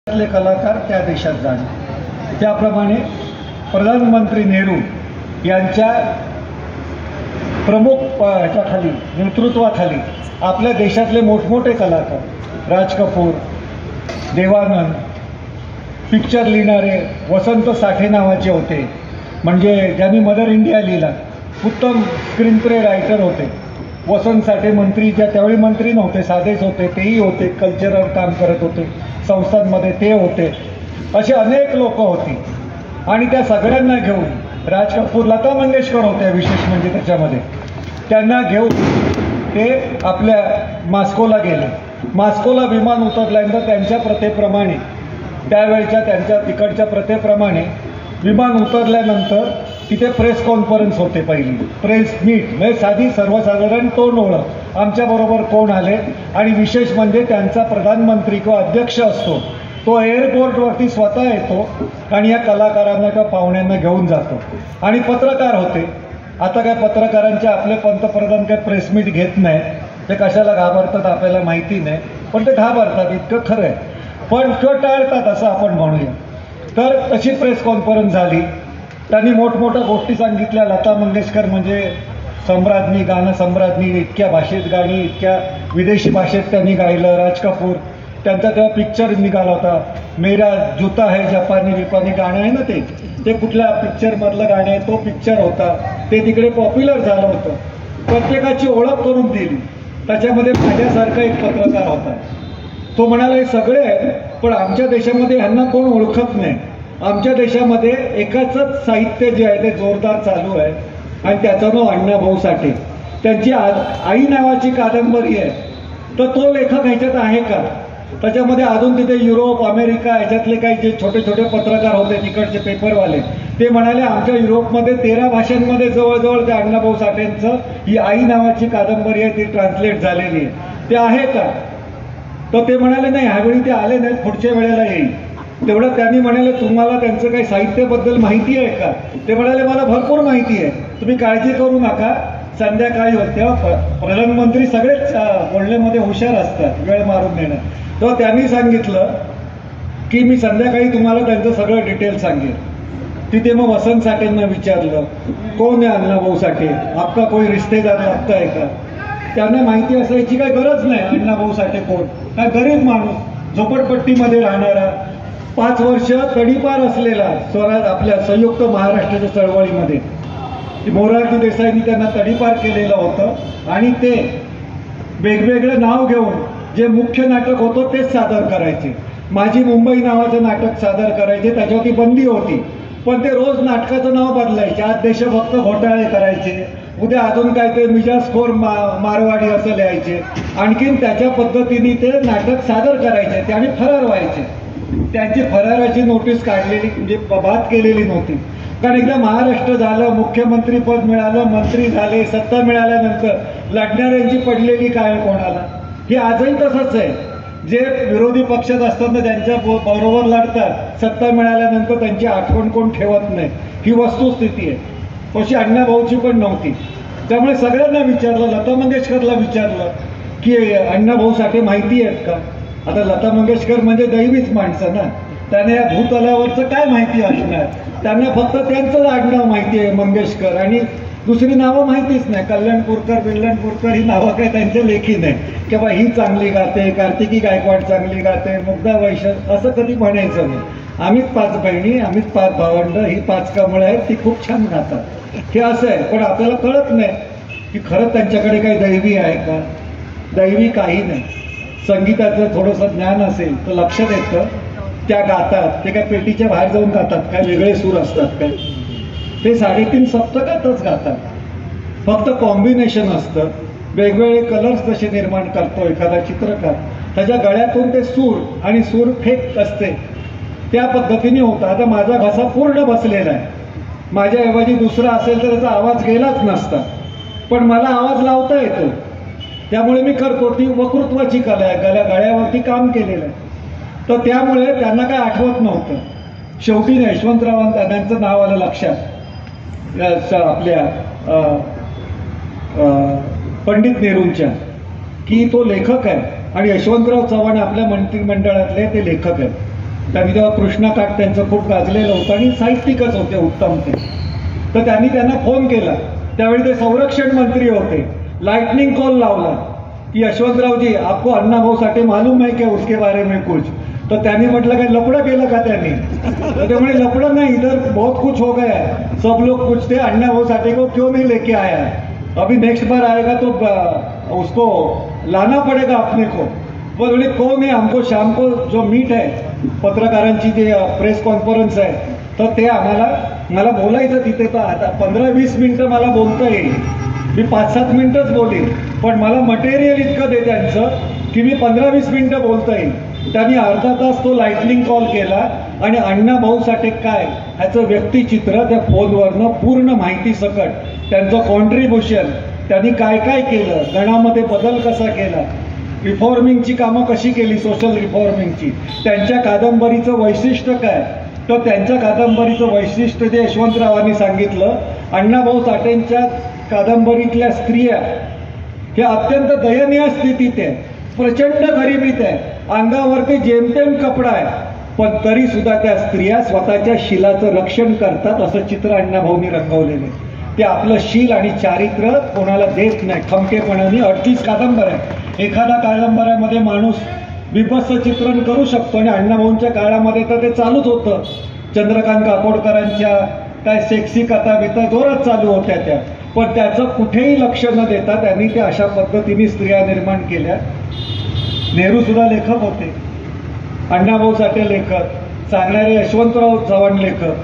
कलाकार त्या देशात जाणे, त्याप्रमाणे प्रधानमंत्री नेहरू यांच्या प्रमुख ह्याच्याखाली नेतृत्वाखाली आपल्या देशातले मोठमोठे कलाकार राज कपूर, देवानंद, पिक्चर लिहिणारे वसंत साठे नावाचे होते, म्हणजे ज्यांनी मदर इंडिया लिहिला, उत्तम स्क्रीन प्ले रायटर होते. वसंत साठे मंत्री, ज्या त्यावेळी मंत्री नव्हते, साधेच होते, तेही होते, कल्चरल काम करत होते संस्थांमध्ये, ते होते. असे अनेक लोक होती आणि त्या सगळ्यांना घेऊन राज कपूर, लता मंगेशकर होत्या विशेष म्हणजे त्याच्यामध्ये, त्यांना घेऊन ते आपल्या मॉस्कोला गेले. मॉस्कोला विमान उतरल्यानंतर त्यांच्या प्रथेप्रमाणे, त्यावेळच्या त्यांच्या तिकडच्या प्रथेप्रमाणे विमान उतरल्यानंतर तिथे प्रेस कॉन्फरन्स होते. पहिली प्रेस मीट, म्हणजे साधी सर्वसाधारण तोंड ओळख, आमच्याबरोबर कोण आले, आणि विशेष म्हणजे त्यांचा प्रधानमंत्री किंवा अध्यक्ष असतो तो एअरपोर्टवरती स्वतः येतो आणि या कलाकारांना किंवा पाहुण्यांना घेऊन जातो. आणि पत्रकार होते. आता काय पत्रकारांचे आपले पंतप्रधान काय प्रेस मीट घेत नाही, ते कशाला घाबरतात आपल्याला माहिती नाही, पण ते घाबरतात, इतकं खरं आहे, पण किंवा टाळतात असं आपण म्हणूया. तर तशी प्रेस कॉन्फरन्स झाली. त्यांनी मोठमोठ्या गोष्टी सांगितल्या. लता मंगेशकर म्हणजे सम्राज्ञी, गाणं सम्राज्ञी, इतक्या भाषेत गाणी, इतक्या विदेशी भाषेत त्यांनी गायलं. राज कपूर, त्यांचा तेव्हा पिक्चर निघाला होता, मेरा जूता है जपानी विपानी गाणं आहे ना, ते कुठल्या पिक्चरमधलं गाणं आहे, तो पिक्चर होता, ते तिकडे पॉप्युलर झालं होतं. प्रत्येकाची ओळख करून दिली. त्याच्यामध्ये माझ्यासारखा एक पत्रकार होता. तो म्हणाला, हे सगळे आहेत पण आमच्या देशामध्ये ह्यांना कोण ओळखत नाही. आमच्या देशामध्ये एकाचंच साहित्य जे आहे ते जोरदार चालू आहे आणि त्याचं नाव अण्णाभाऊ साठे. त्यांची आई नावाची कादंबरी आहे. तर तो लेखक ह्याच्यात आहे का? त्याच्यामध्ये अजून तिथे युरोप, अमेरिका ह्याच्यातले काही जे छोटे छोटे पत्रकार होते तिकडचे पेपरवाले, ते म्हणाले आमच्या युरोपमध्ये 13 भाषांमध्ये जवळजवळ त्या अण्णाभाऊ साठेंचं ही आई नावाची कादंबरी आहे ती ट्रान्सलेट झालेली आहे. ते आहे का? तर ते म्हणाले नाही, ह्यावेळी ते आले नाहीत, पुढच्या वेळेला येईल. तेवढं त्यांनी म्हणाले, तुम्हाला त्यांचं काही साहित्याबद्दल माहिती आहे का? ते म्हणाले, मला भरपूर माहिती आहे, तुम्ही काळजी करू नका, संध्याकाळी तेव्हा प्रधानमंत्री सगळेच बोलण्यामध्ये हुशार असतात, वेळ मारून देणं. तेव्हा त्यांनी सांगितलं की मी संध्याकाळी तुम्हाला त्यांचं सगळं डिटेल सांगेन. तिथे मग वसंत साठेंना विचारलं, कोण आहे अण्णाभाऊ साठे, आपका कोई रिश्तेदार लागतं आहे का? त्यांना माहिती असायची काही गरज नाही. अण्णाभाऊ साठे कोण? काय गरीब माणूस, झोपडपट्टीमध्ये राहणारा, 5 वर्ष तडीपार असलेला स्वराज आपल्या संयुक्त महाराष्ट्राच्या चळवळीमध्ये. मोरारजी देसाईंनी त्यांना तडीपार केलेलं होतं आणि ते वेगवेगळं नाव घेऊन जे मुख्य नाटक होतं तेच सादर करायचे. माझी मुंबई नावाचं नाटक सादर करायचे, त्याच्यावरती बंदी होती, पण ते रोज नाटकाचं नाव बदलायचे. आज देशभक्त घोटाळे करायचे, उद्या अजून काय ते मिजाजखोर मारवाडी असं लिहायचे. आणखीन त्याच्या पद्धतीने ते नाटक सादर करायचे. ते आणि फरार व्हायचे. त्यांची फराराची नोटीस काढलेली म्हणजे बात केलेली नव्हती. कारण एकदा महाराष्ट्र झालं, मुख्यमंत्री पद मिळालं, मंत्री झाले, सत्ता मिळाल्यानंतर लढणाऱ्यांची पडलेली काय कोणाला? हे आजही तसंच आहे. जे विरोधी पक्षात असताना त्यांच्या बरोबर लढतात, सत्ता मिळाल्यानंतर त्यांची आठवण कोण ठेवत नाही, ही वस्तुस्थिती आहे. तशी अण्णाभाऊची पण नव्हती. त्यामुळे सगळ्यांना विचारलं, लता मंगेशकरला विचारलं की अण्णाभाऊ साठे माहिती आहेत का? आता लता मंगेशकर म्हणजे दैवीच माणसं ना, त्यांना या भूतलावरचं काय माहिती असणार? त्यांना फक्त त्यांचं आडनाव माहिती आहे मंगेशकर, आणि दुसरी नावं माहितीच नाही. कल्याणपूरकर, बिल्लणपूरकर ही नावं काय त्यांच्या लेखी नाही, किंवा ही चांगली गाते, कार्तिकी गायकवाड चांगली गाते, मुग्धा वैश्य, असं कधी म्हणायचं नाही. आम्हीच 5 बहिणी, आम्हीच 5 भावंड, ही 5 कमळं आहेत, ती खूप छान गातात, हे असं आहे. पण आपल्याला कळत नाही की खरं त्यांच्याकडे काही दैवी आहे का? दैवी काही नाही. संगीताचं थोडंसं ज्ञान असेल तर लक्षात येतं, त्या गातात, ते काय पेटीच्या बाहेर जाऊन गातात काय? वेगळे सूर असतात काय? ते 3.5 सप्तकातच गातात. फक्त कॉम्बिनेशन असतं, वेगवेगळे कलर्स जसे निर्माण करतो एखादा चित्रकार, त्याच्या गळ्यातून ते सूर आणि सूर फेक असते त्या पद्धतीने होतं. आता माझा घसा पूर्ण बसलेला आहे, माझ्याऐवजी दुसरा असेल तर त्याचा आवाज गेलाच नसता, पण मला आवाज लावता येतो, त्यामुळे मी करतो. ती वक्तृत्वाची कला आहे, गळ्यावरती काम केलेलं आहे. तर त्यामुळे त्यांना काय आठवत नव्हतं. शेवटी यशवंतराव त्यांचं नाव आलं लक्षात, आपल्या पंडित नेहरूंच्या, की तो लेखक आहे आणि यशवंतराव चव्हाण आपल्या मंत्रिमंडळातले ते लेखक आहेत. त्यांनी तेव्हा कृष्णकाठ त्यांचं खूप गाजलेलं होतं आणि साहित्यिकच होते उत्तम ते. तर त्यांनी त्यांना फोन केला, त्यावेळी ते संरक्षण मंत्री होते. लाइटनिंग कॉल लावला की यशवंतराव जी आपको अण्णा भाऊ साठे मालूम है क्या उसके बारे में कुछ. तर त्यांनी म्हटलं काय लपडं केलं का त्यांनी. तर त्यामुळे लपडं नाही, इधर बहुत कुछ हो गया है, सब लोग पूछते अण्णा भाऊ साठे को क्यों नहीं लेके आया है, अभी नेक्स्ट बार आएगा तो उसको लाना पड़ेगा अपने को. बोले कौन है, हमको शाम को जो मीट है पत्रकारांची जे प्रेस कॉन्फरन्स आहे तर ते मला बोलायचं तिथे. तर आता 15-20 मिनिटं मला बोलता येईल, मी 5-7 मिनिटंच बोलेन, पण मला मटेरियल इतकं दे त्यांचं की मी 15-20 मिनिटं बोलता येईल. त्यांनी अर्धा तास तो लाइटनिंग कॉल केला आणि अण्णा भाऊ साठे काय ह्याचं व्यक्तिचित्र त्या फोनवरनं पूर्ण माहिती सकट, त्यांचं कॉन्ट्रीब्युशन, त्यांनी काय काय केलं, गणामध्ये बदल कसा केला, रिफॉर्मिंगची कामं कशी केली, सोशल रिफॉर्मिंगची, त्यांच्या कादंबरीचं वैशिष्ट्य काय. तर त्यांच्या कादंबरीचं वैशिष्ट्य जे यशवंतरावांनी सांगितलं, अण्णाभाऊ साठेंच्या कादंबरीतल्या स्त्रिया ह्या अत्यंत दयनीय स्थितीत आहे, प्रचंड गरिबीत आहे, अंगावरती जेमतेम कपडा आहे, पण तरी सुद्धा त्या स्त्रिया स्वतःच्या शिलाचं रक्षण करतात असं चित्र अण्णाभाऊंनी रंगवलेलं आहे. ते आपलं शील आणि चारित्र्य कोणाला देत नाही खमकेपणाने. 38 कादंबऱ्या, एखादा कादंबऱ्यामध्ये माणूस बिभत्स चित्रण करू शकतो आणि अण्णाभाऊंच्या काळामध्ये तर ते चालूच होतं. चंद्रकांत काकोडकरांच्या काय सेक्सी कथा बिथा जोरात चालू होत्या त्या, पण त्याचं कुठेही लक्ष न देता त्यांनी ते अशा पद्धतीने स्त्रिया निर्माण केल्या. नेहरू सुद्धा लेखक होते, अण्णाभाऊ साठे लेखक, सांगणारे यशवंतराव चव्हाण लेखक.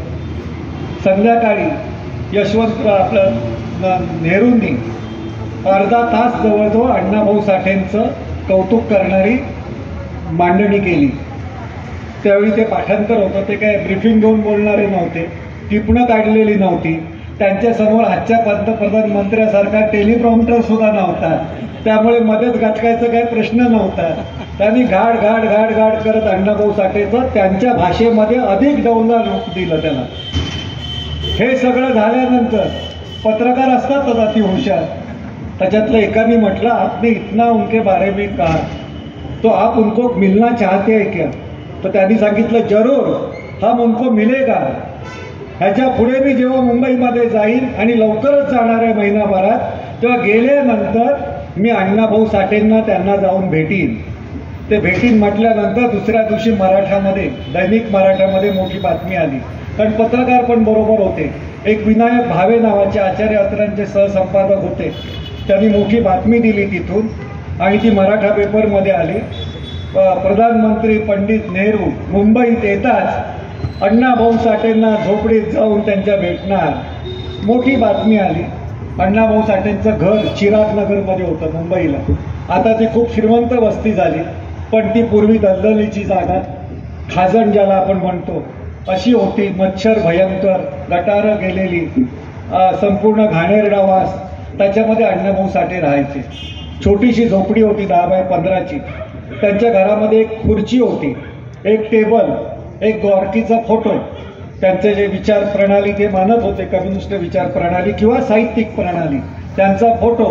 संध्याकाळी यशवंतराव आपलं नेहरूंनी अर्धा तास जवळजवळ अण्णाभाऊ साठेंचं कौतुक करणारी मांडणी केली. त्यावेळी ते पाठांतर होतं, ते काय ब्रीफिंग घेऊन बोलणारे नव्हते, टिपणं काढलेली नव्हती, त्यांच्यासमोर आजच्या पंतप्रधान मंत्र्यासारखा टेलिप्रॉम्प्टर सुद्धा नव्हता, त्यामुळे मध्येच गाठकायचा काही प्रश्न नव्हता. त्यांनी घाड घाड घाड घाड करत अण्णाभाऊ साठेचं त्यांच्या भाषेमध्ये अधिक डौलदार रूप दिलं त्याला. हे सगळं झाल्यानंतर पत्रकार असतात अति हुशार, त्याच्यातलं एकाने म्हटलं आपने इतना उनके बारे में कहा तो आप उनको मिलना चाहते हैं क्या. तर त्यांनी सांगितलं जरूर, हम उनको मिलेगा. ह्याच्या पुढे मी जेव्हा मुंबईमध्ये जाईन आणि लवकरच जाणार आहे महिनाभरात, तेव्हा गेल्यानंतर मी अण्णाभाऊ साठेंना त्यांना जाऊन भेटीन. ते भेटीन म्हटल्यानंतर दुसऱ्या दिवशी मराठामध्ये, दैनिक मराठामध्ये मोठी बातमी आली, कारण पत्रकार पण बरोबर होते. एक विनायक भावे नावाचे आचार्य अत्र्यांचे सहसंपादक होते, त्यांनी मोठी बातमी दिली तिथून आणि ती मराठा पेपरमध्ये आली. प्रधानमंत्री पंडित नेहरू मुंबईत येताच अण्णाभाऊ साठेंना झोपडीत जाऊन त्यांच्या भेटणार, मोठी बातमी आली. अण्णाभाऊ साठेंचं घर चिराग नगरमध्ये होतं मुंबईला, आता ती खूप श्रीमंत वस्ती झाली, पण ती पूर्वी दलदलीची जागा, खाजण ज्याला आपण म्हणतो अशी होती. मच्छर भयंकर, गटारं गेलेली, संपूर्ण घाणेरडा वास, त्याच्यामध्ये अण्णाभाऊ साठे राहायचे. छोटीशी झोपडी होती 10 बाय 15ची. त्यांच्या घरामध्ये एक खुर्ची होती, एक टेबल, एक गॉर्कीचा फोटो, त्यांचे जे विचार प्रणाली ते मानत होते कम्युनिस्ट विचार प्रणाली किंवा साहित्यिक प्रणाली, त्यांचा फोटो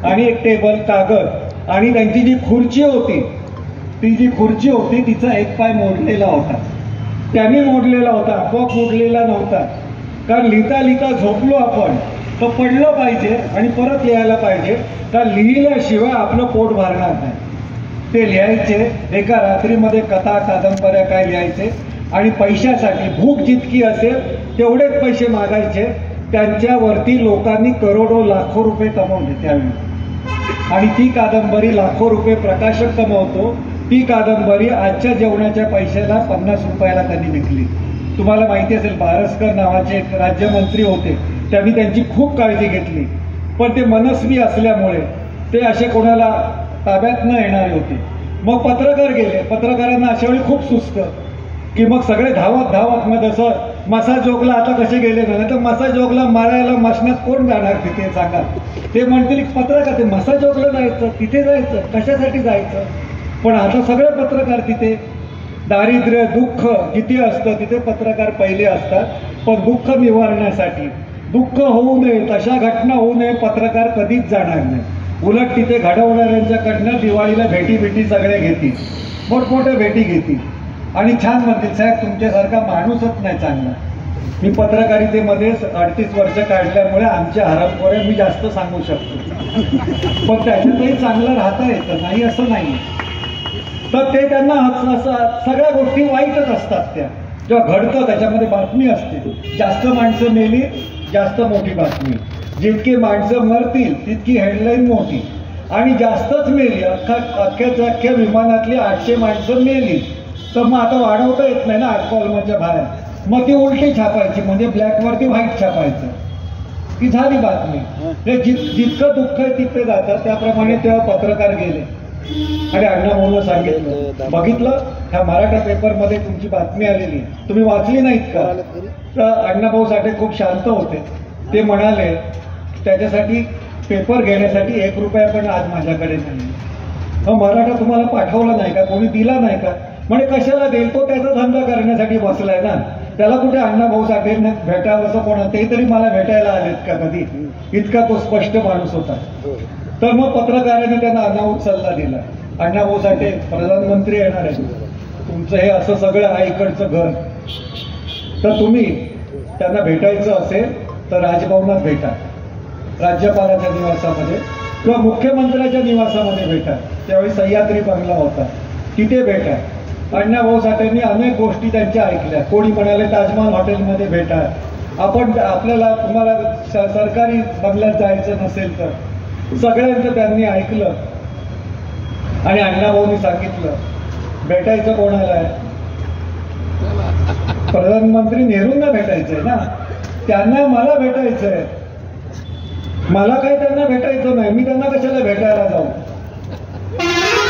आणि एक टेबल, कागद, आणि त्यांची जी खुर्ची होती, ती जी खुर्ची होती तिचा एक पाय मोडलेला होता. त्यांनी मोडलेला होता, आपोआप मोडलेला नव्हता, कारण लिहिता लिहिता झोपलो आपण तर पडलं पाहिजे आणि परत लिहायला पाहिजे, का लिहिल्याशिवाय आपलं पोट भरणार नाही. ते लिहायचे, एका रात्रीमध्ये कथा कादंबऱ्या काय लिहायचे आणि पैशासाठी, भूक जितकी असेल तेवढेच पैसे मागायचे. त्यांच्यावरती लोकांनी करोडो लाखो रुपये कमवले त्यावेळी, आणि ती कादंबरी लाखो रुपये प्रकाशक कमवतो. ती कादंबरी आजच्या जेवणाच्या पैशाला 50 रुपयाला त्यांनी विकली. तुम्हाला माहिती असेल, बारसकर नावाचे एक राज्यमंत्री होते, त्यांनी त्यांची खूप काळजी घेतली, पण ते मनस्वी असल्यामुळे ते असे कोणाला ताब्यात न येणारे होते. मग पत्रकार गेले, पत्रकारांना अशा वेळी खूप सुचतं की मग सगळे धावत धावत, मग जसं मसा जोगला आता कसे गेले नाही तर मसा जोगला मारायला मशनात कोण जाणार तिथे सांगा. ते म्हणतील पत्रकार, ते मसा जोगला जायचं, तिथे जायचं, कशासाठी जायचं. पण आता सगळे पत्रकार तिथे, दारिद्र्य दुःख किती असतं तिथे पत्रकार पहिले असतात. पण दुःख निवारण्यासाठी, दुःख होऊ नये, तशा घटना होऊ नये, पत्रकार कधीच जाणार नाही. उलट तिथे घडवणाऱ्यांच्याकडनं दिवाळीला भेटी सगळे घेतील, मोठमोठ्या भेटी घेतील. आणि छान म्हणतील साहेब तुमच्यासारखा माणूसच नाही चांगला. मी पत्रकारितेमध्येच 38 वर्ष काढल्यामुळे आमच्या हरामखोऱ्या मी जास्त सांगू शकतो, पण त्याच्यातही चांगलं राहता येतं नाही असं नाही. तर ते त्यांना सगळ्या गोष्टी वाईटच असतात. त्या जेव्हा घडतं त्याच्यामध्ये बातमी असते, जास्त माणसं मेली जास्त मोठी बातमी, जितके माणसं मरतील तितकी हेडलाईन मोठी, आणि जास्तच मेली अख्ख्या विमानातली 800 माणसं मेली तर मग आता वाढवता येत नाही ना 8 कॉलमच्या बाहेर, मग ती उलटी छापायची म्हणजे ब्लॅकवरती व्हाईट छापायचं, की झाली बातमी. जितकं दुःख आहे तिथे जातं. त्याप्रमाणे तेव्हा पत्रकार गेले आणि अण्णाभाऊला सांगितलं, बघितलं ह्या मराठा पेपरमध्ये तुमची बातमी आलेली आहे, तुम्ही वाचली नाहीत का? तर अण्णाभाऊ साठे खूप शांत होते. ते म्हणाले त्याच्यासाठी पेपर घेण्यासाठी 1 रुपया पण आज माझ्याकडे नाही. मग मराठा तुम्हाला पाठवला नाही का, कोणी दिला नाही का? म्हणजे कशाला देईल, तो त्याचा धंदा करण्यासाठी बसलाय ना, त्याला कुठे अण्णाभाऊ साठे भेटावं असं कोणा, ते तरी मला भेटायला आलेत का कधी? इतका तो स्पष्ट माणूस होता. तर मग पत्रकारांनी त्यांना अनाऊट सल्ला दिला, अण्णाभाऊ साठे प्रधानमंत्री येणार आहे, तुमचं हे असं सगळं आहे इकडचं घर, तर तुम्ही त्यांना भेटायचं असेल तर राजभवनात भेटा, राज्यपालाच्या निवासामध्ये किंवा मुख्यमंत्र्याच्या निवासामध्ये भेटा. त्यावेळी सह्याद्री बंगला होता, तिथे भेटा. अण्णाभाऊ साठेंनी अनेक गोष्टी त्यांच्या ऐकल्या. कोणी म्हणाले ताजमहल हॉटेलमध्ये भेटा, आपल्याला तुम्हाला सरकारी बंगल्यात जायचं नसेल तर. सगळ्यांचं त्यांनी ऐकलं आणि अण्णाभाऊंनी सांगितलं भेटायचं कोणाला आहे? प्रधानमंत्री नेहरूंना भेटायचंय ना, त्यांना मला भेटायचंय. मला काही त्यांना भेटायचं नाही, मी त्यांना कशाला भेटायला जाऊ?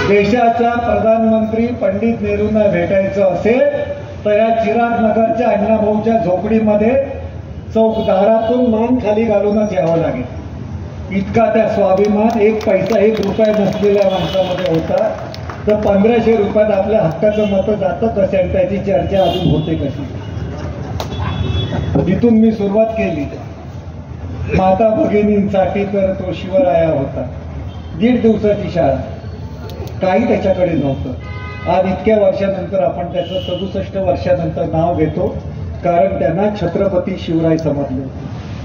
देशाचा प्रधानमंत्री पंडित नेहरूंना भेटायचं असेल तर या चिराग नगरच्या अण्णाभाऊच्या झोपडीमध्ये चौकदारातून मान खाली घालूनच यावं लागेल. इतका त्या स्वाभिमान 1 पैसा 1 रुपया नसलेल्या माणसामध्ये होता. तर 1500 रुपयात आपल्या हक्काचं मतं जातं कसे आणि त्याची चर्चा अजून होते कशी? तिथून मी सुरुवात केली. माता भगिनींसाठी तर तो शिवराया होता. 1.5 दिवसाची शाळा, काही त्याच्याकडे नव्हतं. आज इतक्या वर्षानंतर आपण त्याचं 67 वर्षानंतर नाव घेतो, कारण त्यांना छत्रपती शिवराय समजले.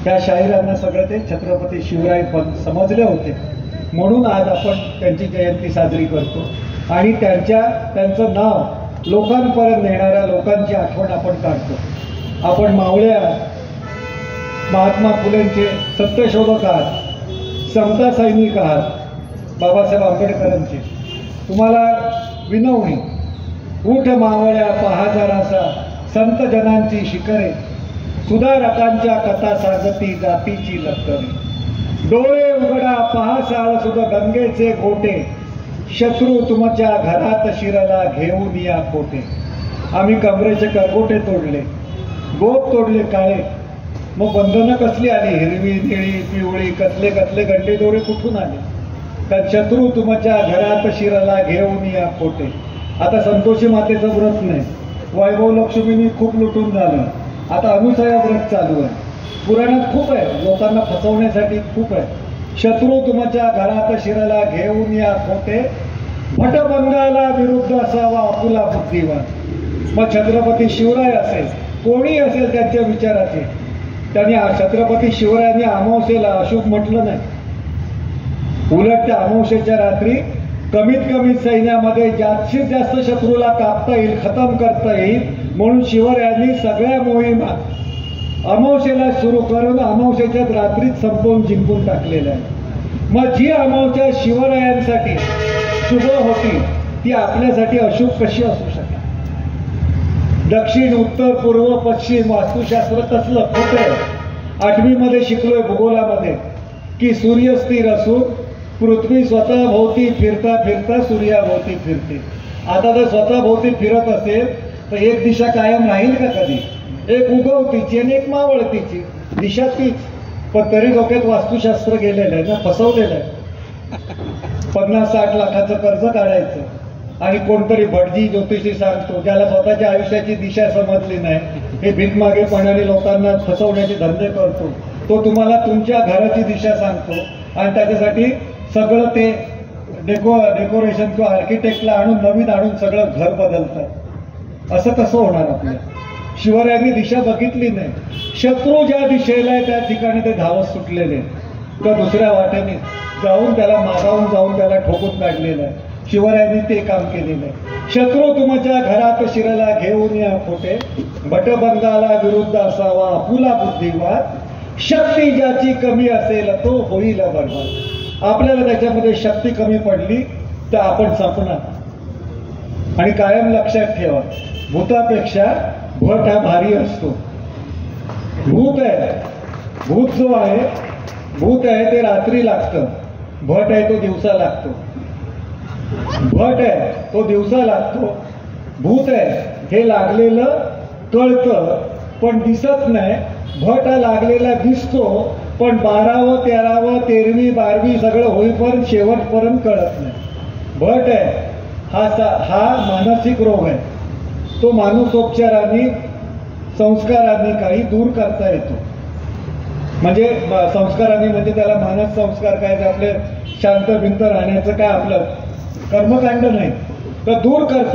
त्या शाहिरांना सगळं ते छत्रपती शिवराय समजले होते, म्हणून आज आपण त्यांची जयंती साजरी करतो आणि त्यांचं नाव लोकांपर्यंत नेणाऱ्या लोकांची आठवण आपण काढतो. आपण मावळ्या महात्मा फुलेंचे सत्यशोधक आहात, समता सैनिक आहात, बाबासाहेब आंबेडकरांचे. तुम्हाला विनवणी, उठ मावळ्या पहा जरासा संत जनांची शिखरे, सुधारकांच्या कथा सांगती जातीची लष्करे. डोळे उघडा पहा साळसुद्धा गंगेचे गोटे, शत्रू तुमच्या घरात शिरला घेऊन या कोटे. आम्ही कमरेचे करगोटे तोडले, गोप तोडले काळे, मग बंधनं कसली आली? हिरवी निळी पिवळी कसले कसले गंडे दोरे कुठून आले? तर शत्रू तुमच्या घरात शिरला घेऊन या कोटे. आता संतोषी मातेचं व्रत नाही, वैभव लक्ष्मीनी खूप लुटून झालं, आता अनुसया व्रत चालू आहे. पुराणात खूप आहे, लोकांना फसवण्यासाठी खूप आहे. शत्रू तुमच्या घरात शिरला घेऊन या कोटे, भटबंगाला विरुद्ध असावा आपुला बुद्धिवान. मग छत्रपती शिवराय असेल, कोणी असेल त्यांच्या विचाराचे, त्यांनी छत्रपती शिवरायांनी अमावस्येला अशुभ म्हटलं नाही. उलट त्या अमावस्येच्या रात्री कमीत कमी सैन्यामध्ये जास्तीत जास्त शत्रूला कापता येईल, खतम करता येईल म्हणून शिवरायांनी सगळ्या मोहिमा अमावस्येला सुरू करून अमावस्येच्या रात्रीत संपवून जिंकून टाकलेल्या आहे. मग जी अमावस्या शिवरायांसाठी शुभ होती ती आपल्यासाठी अशुभ कशी असू शकेल? दक्षिण उत्तर पूर्व पश्चिम वास्तुशास्त्र तसलं खोटं. 8वी मध्ये शिकलोय भूगोलामध्ये की सूर्य स्थिर असून पृथ्वी स्वतः भोवती फिरता फिरता सूर्याभोवती फिरते. आता जर स्वतः भोवती फिरत असेल तर एक दिशा कायम राहील का कधी? एक उगवतीची आणि एक मावळतीची दिशा तीच. पण तरी डोक्यात वास्तुशास्त्र गेलेलं आहे ना, फसवलेलं आहे. 50-60 लाखाचं कर्ज काढायचं आणि कोणतरी भटजी ज्योतिषी सांगतो, ज्याला स्वतःच्या आयुष्याची दिशा समजली नाही, हे भीकमागेपणाने लोकांना फसवण्याचे धंदे करतो, तो तुम्हाला तुमच्या घराची दिशा सांगतो आणि त्याच्यासाठी सगळं ते डेकोरेशन किंवा आर्किटेक्टला आणून नवीन आणून सगळं घर बदलतात. असं कसं होणार आपलं? शिवरायांनी दिशा बघितली नाही. शत्रू ज्या दिशेला आहे त्या ठिकाणी ते धावत सुटलेले, तर दुसऱ्या वाटेने जाऊन त्याला मागावून जाऊन त्याला ठोकून काढलेलं आहे. शिवरायांनी ते काम केलेलं आहे. शत्रू तुमच्या घरात शिरला घेऊन या खोटे, भटबंगाला विरुद्ध असावा आपुला बुद्धिवाद, शक्ती ज्याची कमी असेल तो होईल बरबाद. आपल्याला त्याच्यामध्ये शक्ती कमी पडली तर आपण संपणार. आणि कायम लक्षात ठेवा, भूतापेक्षा भट हा भारी असतो. भूत आहे, भूत जो आहे, भूत आहे ते रात्री लागतं, भट आहे तो दिवसा लागतो. भट आहे तो दिवसा लागतो, भूत आहे हे लागलेलं कळतं पण दिसत नाही. भट हा लागलेला दिसतो पण 12व 13व 13वी 12वी सगळं होईपर्यंत शेवटपर्यंत कळत नाही. भट आहे हा मानसिक रोग आहे. तो मानसोपचारांनी संस्कारांनी काही दूर करता येतो. म्हणजे संस्कारांनी म्हणजे त्याला मानस संस्कार काय, आपले शांत भिंत राहण्याचं काय आपलं कर्मकांड नाही, तर दूर करता